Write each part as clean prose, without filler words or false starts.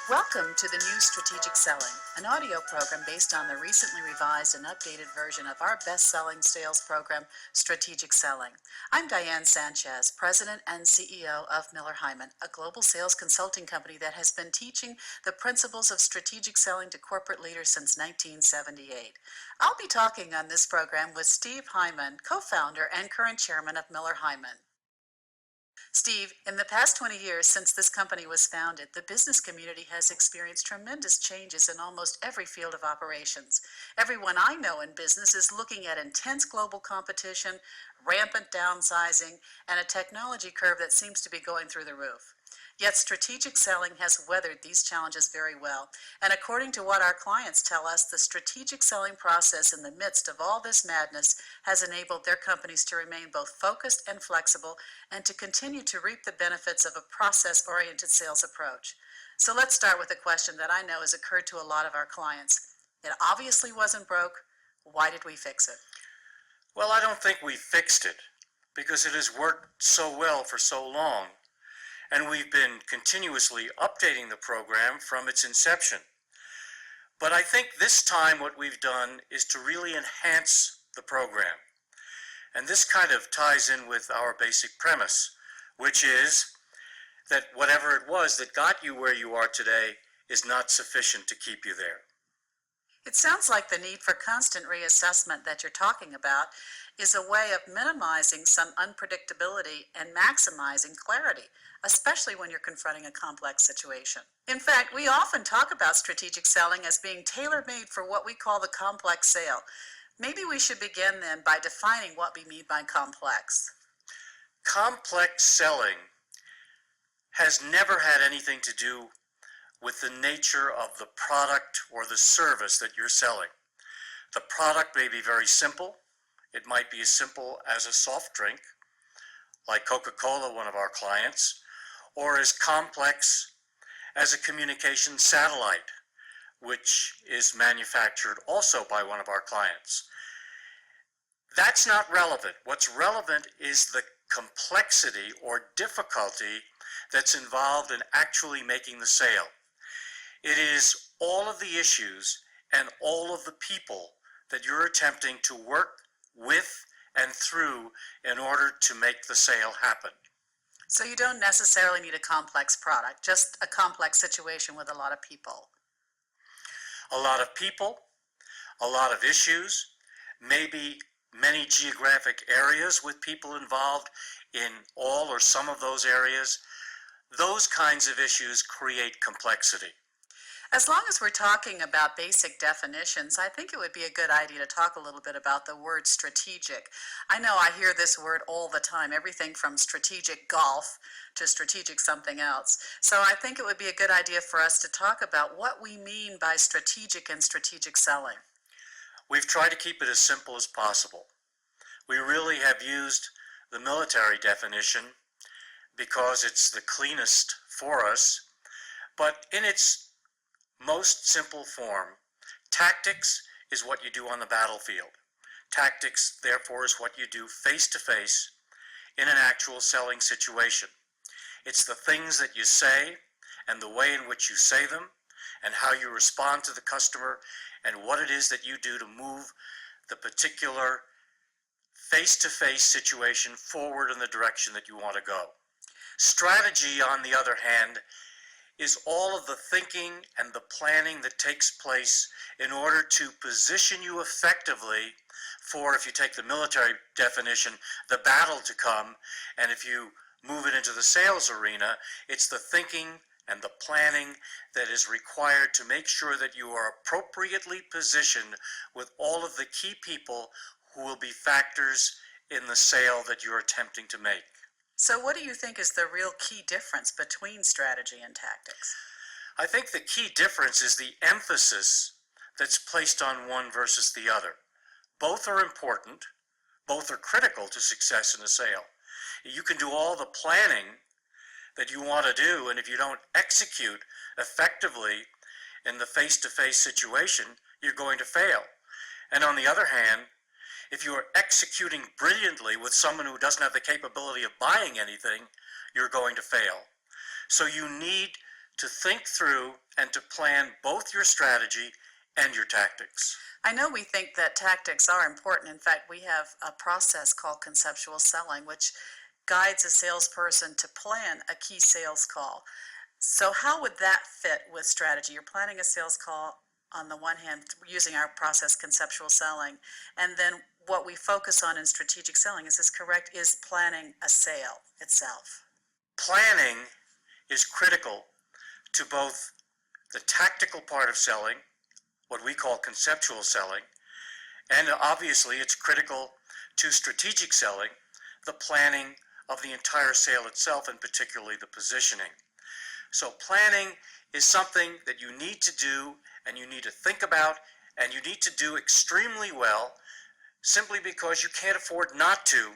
Welcome to the new Strategic Selling, an audio program based on the recently revised and updated version of our best-selling sales program, Strategic Selling. I'm Diane Sanchez, President and CEO of Miller Heiman, a global sales consulting company that has been teaching the principles of strategic selling to corporate leaders since 1978. I'll be talking on this program with Steve Heiman, co-founder and current chairman of Miller Heiman. Steve, in the past 20 years since this company was founded, the business community has experienced tremendous changes in almost every field of operations. Everyone I know in business is looking at intense global competition, rampant downsizing, and a technology curve that seems to be going through the roof. Yet strategic selling has weathered these challenges very well, and according to what our clients tell us, the strategic selling process in the midst of all this madness has enabled their companies to remain both focused and flexible and to continue to reap the benefits of a process-oriented sales approach. So let's start with a question that I know has occurred to a lot of our clients. It obviously wasn't broke. Why did we fix it? Well, I don't think we fixed it because it has worked so well for so long, and we've been continuously updating the program from its inception. But I think this time what we've done is to really enhance the program. And this kind of ties in with our basic premise, which is that whatever it was that got you where you are today is not sufficient to keep you there. It sounds like the need for constant reassessment that you're talking about is a way of minimizing some unpredictability and maximizing clarity, especially when you're confronting a complex situation. In fact, we often talk about strategic selling as being tailor-made for what we call the complex sale. Maybe we should begin then by defining what we mean by complex. Complex selling has never had anything to do with the nature of the product or the service that you're selling. The product may be very simple. It might be as simple as a soft drink, like Coca-Cola, one of our clients, or as complex as a communication satellite, which is manufactured also by one of our clients. That's not relevant. What's relevant is the complexity or difficulty that's involved in actually making the sale. It is all of the issues and all of the people that you're attempting to work with and through in order to make the sale happen. So you don't necessarily need a complex product, just a complex situation with a lot of people. A lot of people, a lot of issues, maybe many geographic areas with people involved in all or some of those areas. Those kinds of issues create complexity. As long as we're talking about basic definitions, I think it would be a good idea to talk a little bit about the word strategic. I know I hear this word all the time, everything from strategic golf to strategic something else. So I think it would be a good idea for us to talk about what we mean by strategic and strategic selling. We've tried to keep it as simple as possible. We really have used the military definition because it's the cleanest for us, but in its most simple form, tactics is what you do on the battlefield. Tactics, therefore, is what you do face-to-face in an actual selling situation. It's the things that you say and the way in which you say them and how you respond to the customer and what it is that you do to move the particular face-to-face situation forward in the direction that you want to go. Strategy, on the other hand, is all of the thinking and the planning that takes place in order to position you effectively for, if you take the military definition, the battle to come, and if you move it into the sales arena, it's the thinking and the planning that is required to make sure that you are appropriately positioned with all of the key people who will be factors in the sale that you're attempting to make. So what do you think is the real key difference between strategy and tactics? I think the key difference is the emphasis that's placed on one versus the other. Both are important. Both are critical to success in a sale. You can do all the planning that you want to do, and if you don't execute effectively in the face-to-face situation, you're going to fail. And on the other hand, if you are executing brilliantly with someone who doesn't have the capability of buying anything, you're going to fail. So you need to think through and to plan both your strategy and your tactics. I know we think that tactics are important. In fact, we have a process called conceptual selling, which guides a salesperson to plan a key sales call. So how would that fit with strategy? You're planning a sales call on the one hand using our process conceptual selling, and then what we focus on in strategic selling, is this correct, is planning a sale itself. Planning is critical to both the tactical part of selling, what we call conceptual selling, and obviously it's critical to strategic selling, the planning of the entire sale itself, and particularly the positioning. So planning is something that you need to do, and you need to think about, and you need to do extremely well, simply because you can't afford not to.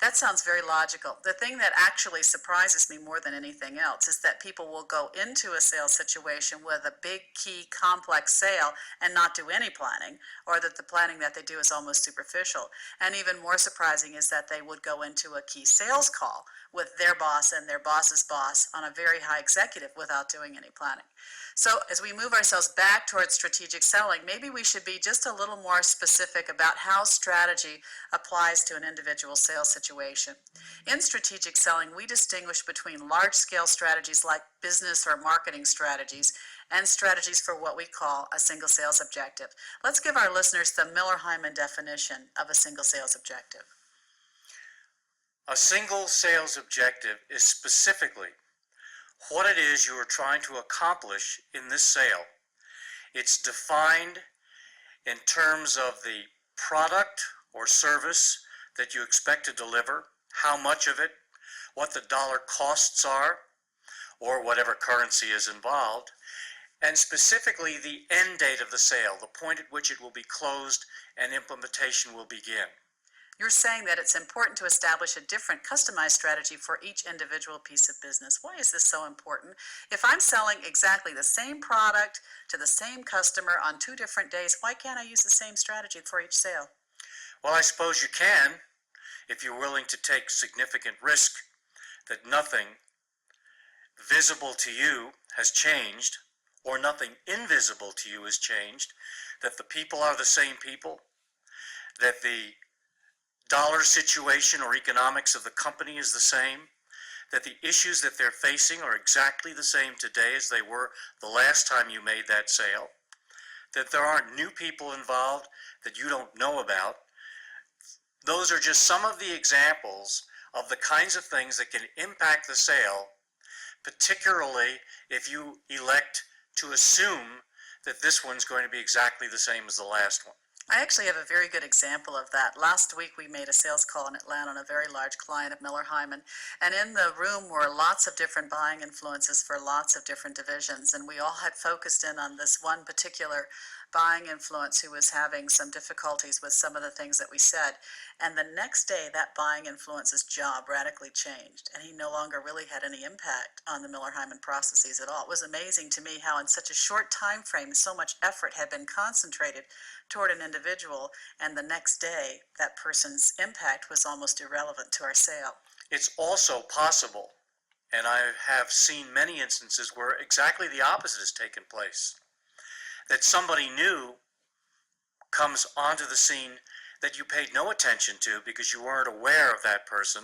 That sounds very logical. The thing that actually surprises me more than anything else is that people will go into a sales situation with a big, key, complex sale and not do any planning, or that the planning that they do is almost superficial. And even more surprising is that they would go into a key sales call with their boss and their boss's boss on a very high executive without doing any planning. So as we move ourselves back towards strategic selling, maybe we should be just a little more specific about how strategy applies to an individual sales situation. In strategic selling, we distinguish between large-scale strategies like business or marketing strategies and strategies for what we call a single sales objective. Let's give our listeners the Miller-Heiman definition of a single sales objective. A single sales objective is specifically what it is you are trying to accomplish in this sale. It's defined in terms of the product or service that you expect to deliver, how much of it, what the dollar costs are, or whatever currency is involved, and specifically the end date of the sale, the point at which it will be closed and implementation will begin. You're saying that it's important to establish a different customized strategy for each individual piece of business. Why is this so important? If I'm selling exactly the same product to the same customer on 2 different days, why can't I use the same strategy for each sale? Well, I suppose you can, if you're willing to take significant risk that nothing visible to you has changed, or nothing invisible to you has changed, that the people are the same people, that the dollar situation or economics of the company is the same, that the issues that they're facing are exactly the same today as they were the last time you made that sale, that there aren't new people involved that you don't know about. Those are just some of the examples of the kinds of things that can impact the sale, particularly if you elect to assume that this one's going to be exactly the same as the last one. I actually have a very good example of that. Last week we made a sales call in Atlanta on a very large client of Miller-Heiman, and in the room were lots of different buying influences for lots of different divisions, and we all had focused in on this one particular buying influence who was having some difficulties with some of the things that we said. And the next day that buying influence's job radically changed, and he no longer really had any impact on the Miller-Heiman processes at all. It was amazing to me how in such a short time frame so much effort had been concentrated toward an individual, and the next day that person's impact was almost irrelevant to our sale. It's also possible, and I have seen many instances where exactly the opposite has taken place, that somebody new comes onto the scene that you paid no attention to because you weren't aware of that person,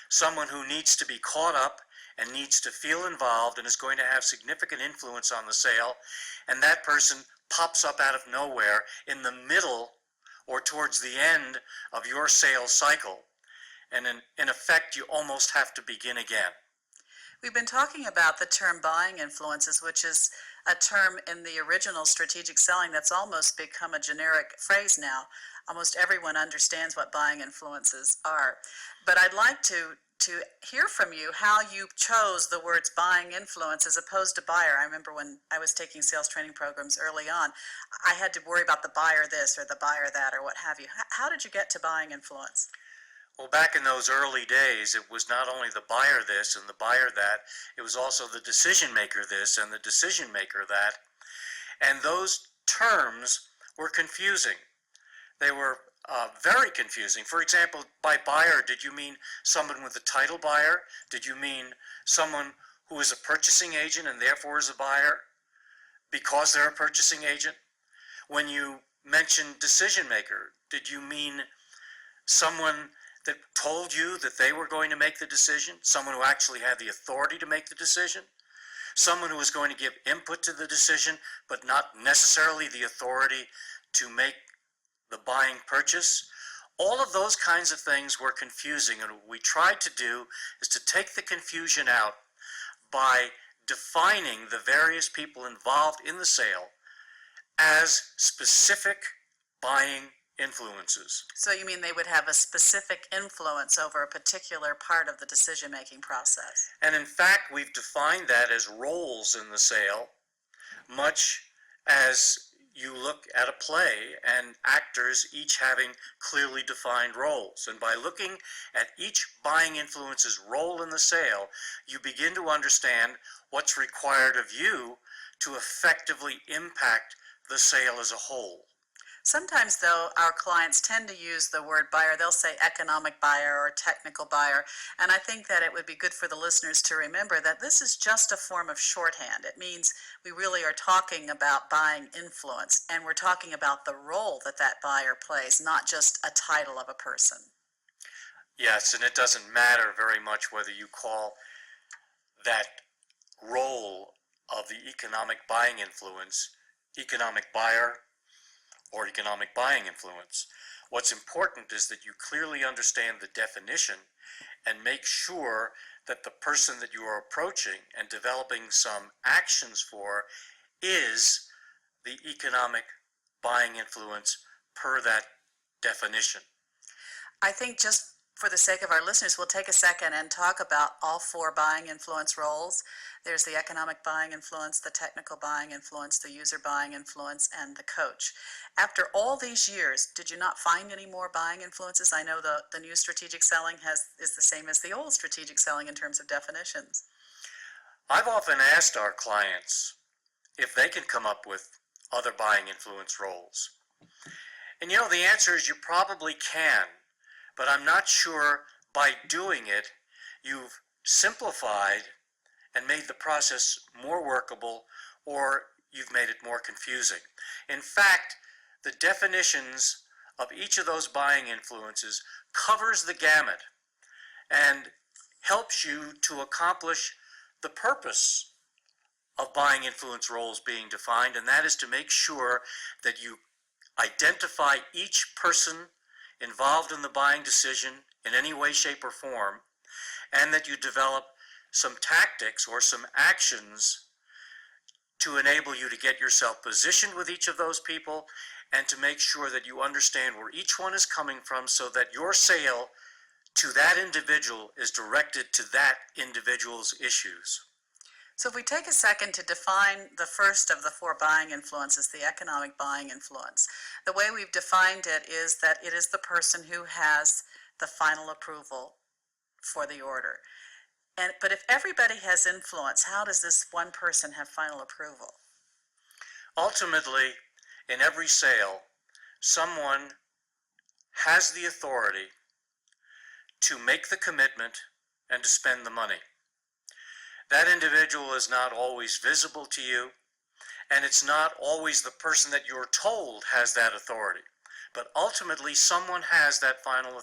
someone who needs to be caught up and needs to feel involved and is going to have significant influence on the sale, and that person pops up out of nowhere in the middle or towards the end of your sales cycle, and in effect you almost have to begin again. We've been talking about the term buying influences, which is a term in the original strategic selling that's almost become a generic phrase now. Almost everyone understands what buying influences are. But I'd like to hear from you how you chose the words buying influence as opposed to buyer. I remember when I was taking sales training programs early on, I had to worry about the buyer this or the buyer that or what have you. How did you get to buying influence? Well, back in those early days, it was not only the buyer this and the buyer that, it was also the decision maker this and the decision maker that. And those terms were confusing. They were very confusing. For example, by buyer, did you mean someone with the title buyer? Did you mean someone who is a purchasing agent and therefore is a buyer because they're a purchasing agent? When you mentioned decision maker, did you mean someone that told you that they were going to make the decision? Someone who actually had the authority to make the decision? Someone who was going to give input to the decision, but not necessarily the authority to make the buying purchase? All of those kinds of things were confusing, and what we tried to do is to take the confusion out by defining the various people involved in the sale as specific buying influences. So you mean they would have a specific influence over a particular part of the decision-making process? And in fact, we've defined that as roles in the sale, much as you look at a play and actors each having clearly defined roles. And by looking at each buying influence's role in the sale, you begin to understand what's required of you to effectively impact the sale as a whole. Sometimes, though, our clients tend to use the word buyer. They'll say economic buyer or technical buyer, and I think that it would be good for the listeners to remember that this is just a form of shorthand. It means we really are talking about buying influence, and we're talking about the role that that buyer plays, not just a title of a person. Yes, and it doesn't matter very much whether you call that role of the economic buying influence economic buyer or economic buying influence. What's important is that you clearly understand the definition and make sure that the person that you are approaching and developing some actions for is the economic buying influence per that definition. I think just for the sake of our listeners, we'll take a second and talk about all four buying influence roles. There's the economic buying influence, the technical buying influence, the user buying influence, and the coach. After all these years, did you not find any more buying influences? I know the new strategic selling is the same as the old strategic selling in terms of definitions. I've often asked our clients if they can come up with other buying influence roles. And you know, the answer is you probably can, but I'm not sure by doing it you've simplified and made the process more workable, or you've made it more confusing. In fact, the definitions of each of those buying influences covers the gamut and helps you to accomplish the purpose of buying influence roles being defined, and that is to make sure that you identify each person involved in the buying decision in any way, shape, or form, and that you develop some tactics or some actions to enable you to get yourself positioned with each of those people and to make sure that you understand where each one is coming from so that your sale to that individual is directed to that individual's issues. So if we take a second to define the first of the four buying influences, the economic buying influence, the way we've defined it is that it is the person who has the final approval for the order. But if everybody has influence, how does this one person have final approval? Ultimately, in every sale, someone has the authority to make the commitment and to spend the money. That individual is not always visible to you, and it's not always the person that you're told has that authority. But ultimately, someone has that final